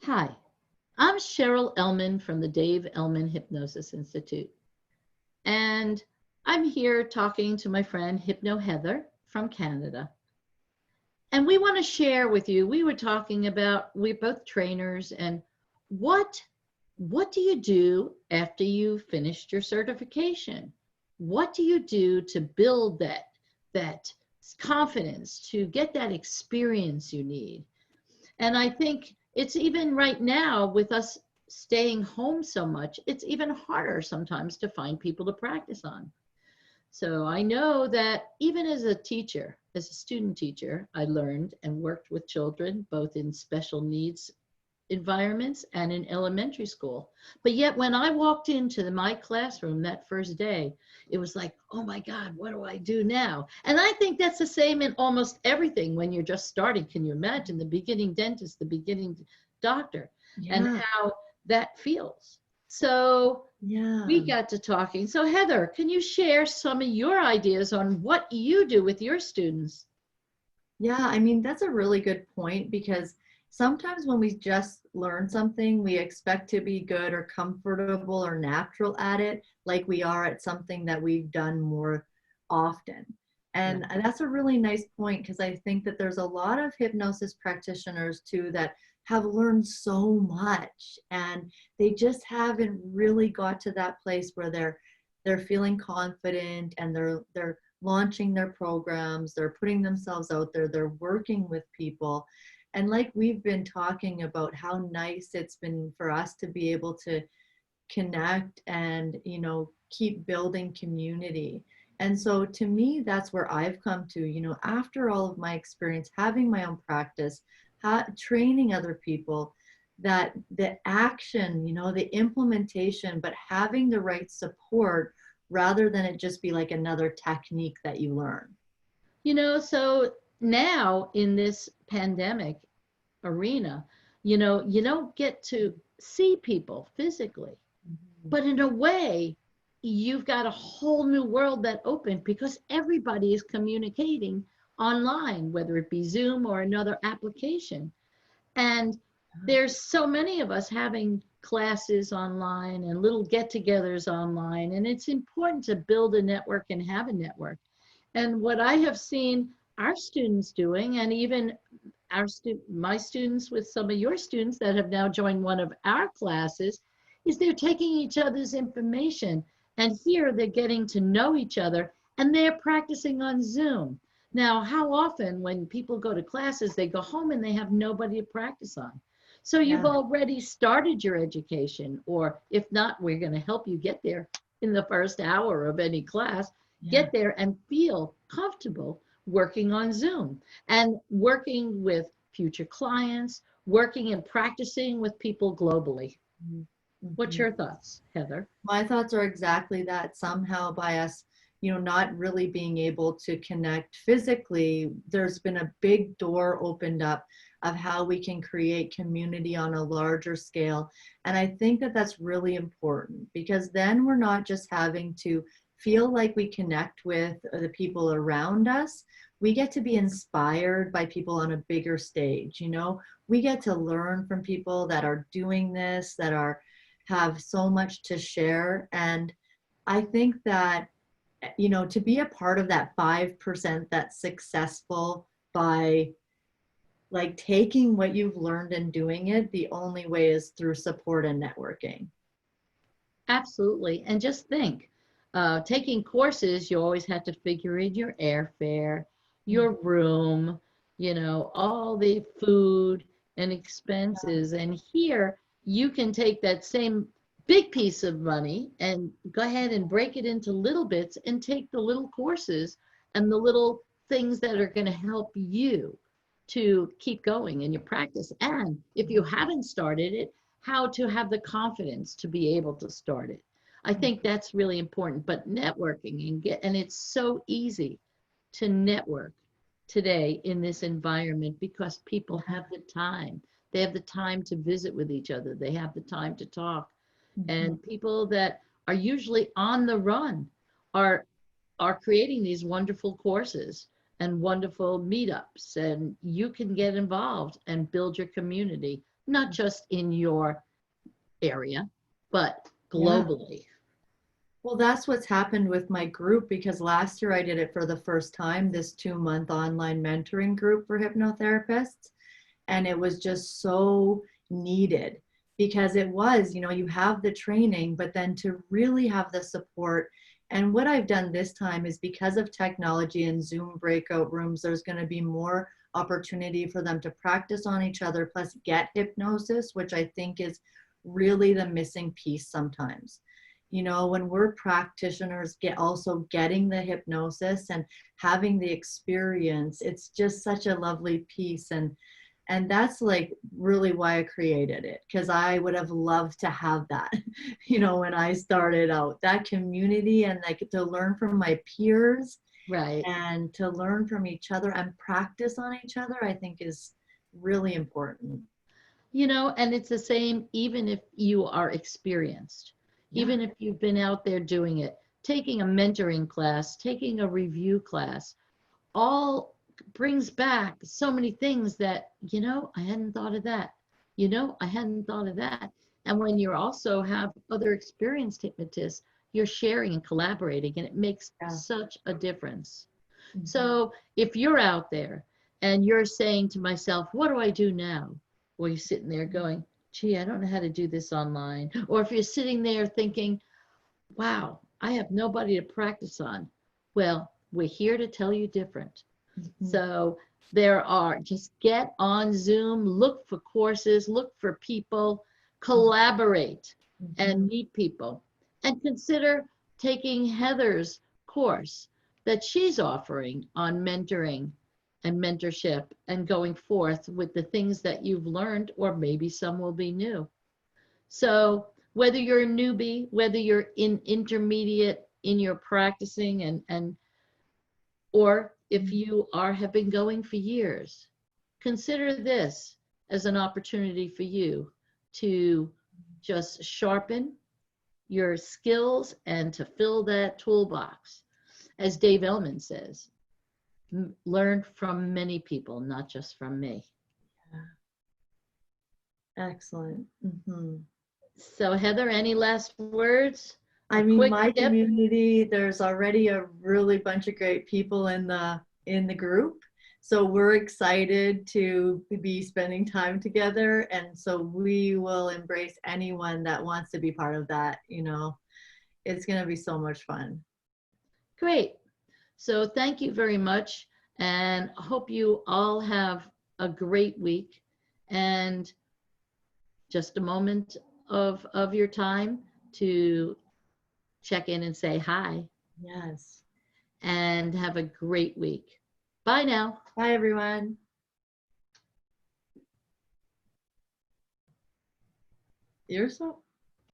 Hi, I'm Cheryl Elman from the Dave Elman Hypnosis Institute. And I'm here talking to my friend Hypno Heather from Canada. And we want to share with you, we were talking about, we're both trainers, and what what do you do after you finished your certification? What do you do to build that confidence, to get that experience you need? And I think it's even right now with us staying home so much, it's even harder sometimes to find people to practice on. So I know that even as a teacher, as a student teacher, I learned and worked with children, both in special needs environments and in elementary school. But yet when I walked into my classroom that first day, it was like, oh my God, what do I do now? And I think that's the same in almost everything when you're just starting. Can you imagine the beginning dentist, the beginning doctor, and Yeah, how that feels? So we yeah, got to talking. So Heather, can you share some of your ideas on what you do with your students? yeah. I mean, that's a really good point because sometimes when we just learn something, we expect to be good or comfortable or natural at it, like we are at something that we've done more often. Right. And that's a really nice point because I think that there's a lot of hypnosis practitioners too that have learned so much and they just haven't really got to that place where they're feeling confident and they're launching their programs, they're putting themselves out there, they're working with people. And like we've been talking about how nice it's been for us to be able to connect and, keep building community. And so to me, that's where I've come to, after all of my experience, having my own practice, training other people, that the action, the implementation, but having the right support rather than it just be like another technique that you learn. So now in this pandemic arena, you don't get to see people physically, Mhm. but in a way, you've got a whole new world that opened because everybody is communicating online, whether it be Zoom or another application. And there's so many of us having classes online and little get-togethers online, and it's important to build a network and have a network. And what I have seen our students doing, and even my students with some of your students that have now joined one of our classes, is they're taking each other's information, and here they're getting to know each other, and they're practicing on Zoom. Now, how often when people go to classes, they go home and they have nobody to practice on? So you've Yeah, already started your education, or if not, we're going to help you get there in the first hour of any class. yeah. Get there and feel comfortable working on Zoom and working with future clients, working and practicing with people globally. Mhm. What's Mhm. your thoughts, Heather? My thoughts are exactly that. Somehow, by us, not really being able to connect physically, there's been a big door opened up of how we can create community on a larger scale. And I think that that's really important because then we're not just having to feel like we connect with the people around us. We get to be inspired by people on a bigger stage. We get to learn from people that are doing this, that are have so much to share. And I think that, to be a part of that 5% that's successful by like taking what you've learned and doing it, the only way is through support and networking. Absolutely. And just think, taking courses, you always have to figure in your airfare, your room, all the food and expenses. And here you can take that same big piece of money and go ahead and break it into little bits and take the little courses and the little things that are going to help you to keep going in your practice. And if you haven't started it, how to have the confidence to be able to start it. I think that's really important. But networking and it's so easy to network today in this environment because people have the time. They have the time to visit with each other. They have the time to talk. Mhm. And people that are usually on the run are are creating these wonderful courses and wonderful meetups, and you can get involved and build your community not just in your area, but Yeah. globally. Well, that's what's happened with my group, because last year I did it for the first time, this 2-month online mentoring group for hypnotherapists. And it was just so needed, because it was, you know, you have the training, but then to really have the support. And what I've done this time is, because of technology and Zoom breakout rooms, there's going to be more opportunity for them to practice on each other, plus get hypnosis, which I think is really the missing piece sometimes. You know, when we're practitioners, also getting the hypnosis and having the experience, it's just such a lovely piece. And that's like really why I created it, because I would have loved to have that, you know, when I started out, that community, and like to learn from my peers, Right. and to learn from each other and practice on each other, I think is really important. You know, and it's the same even if you are experienced, Yeah. even if you've been out there doing it, taking a mentoring class, taking a review class, all brings back so many things that, you know, I hadn't thought of that. You know, I hadn't thought of that. And when you also have other experienced hypnotists, you're sharing and collaborating, and it makes Yeah. such a difference. Mhm. So if you're out there and you're saying to myself, what do I do now? Well, you're sitting there going, gee, I don't know how to do this online. Or if you're sitting there thinking, wow, I have nobody to practice on. Well, we're here to tell you different. Mhm. So just get on Zoom, look for courses, look for people, collaborate and Mhm. meet people, and consider taking Heather's course that she's offering on mentoring and mentorship and going forth with the things that you've learned, or maybe some will be new. So whether you're a newbie, whether you're in intermediate in your practicing, and or if you have been going for years, consider this as an opportunity for you to just sharpen your skills and to fill that toolbox. As Dave Elman says, learn from many people, not just from me. Excellent. Mhm. So Heather, any last words? I A mean, quick my tip? community, there's already a really bunch of great people in the group. So we're excited to be spending time together. And so we will embrace anyone that wants to be part of that, you know. It's going to be so much fun. Great. So thank you very much, and hope you all have a great week. And just a moment of your time to check in and say hi, Yes. and have a great week. Bye now. Bye, everyone. You're so